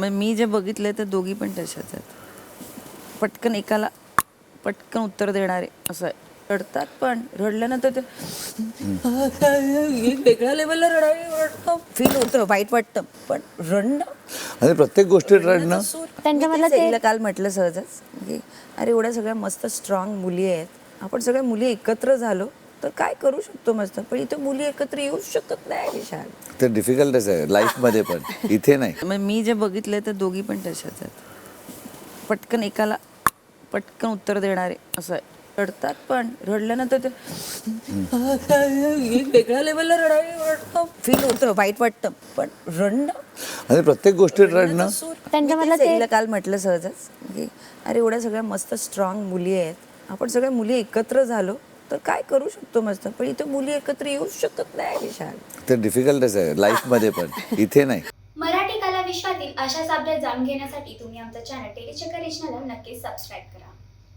म्हणजे मी जे बघितलंय ते दोघी पण तशाच आहेत. पटकन एकाला पटकन उत्तर देणारे असं आहे. रडतात पण रडल्यानंतर ते वेगळ्या लेवलला रडायला फील होतं, वाईट वाटतं, पण रडणं आणि प्रत्येक गोष्टीत रडणं. त्यांच्यामधलं ते काल म्हटलं सहजच की अरे एवढ्या सगळ्या मस्त स्ट्रॉंग मुली आहेत, आपण सगळ्या मुली एकत्र झालो तर काय करू शकतो मस्त, पण इथे मुली एकत्र येऊ शकत नाही विशाल. ते डिफिकल्टच आहे लाईफमध्ये, पण इथे नाही. म्हणजे मी जे बघितलंय ते दोघी पण तशाच आहेत. पटकन एकाला पटकन उत्तर देणारे असं आहे. रडतात पण रडल्यानंतर ते वेगळ्या लेवलला रडायला फील होतं, वाईट वाटतं, पण रडणं आणि प्रत्येक गोष्टीत रडणं. त्यांच्यामधलं ते काल म्हटलं सहजच की अरे एवढ्या सगळ्या मस्त स्ट्रॉंग मुली आहेत, आपण सगळ्या मुली एकत्र झालो तर काय करू शकतो मस्त, पण इथे मुली एकत्र येऊ शकत नाही विशाल. ते डिफिकल्टच आहे लाईफमध्ये, पण इथे नाही. मराठी कला विश्वातील अशाच अपडेट जाणून घेण्यासाठी तुम्ही आमचं चॅनल टेलीचक्कर रिजनला नक्कीच सबस्क्राईब करा.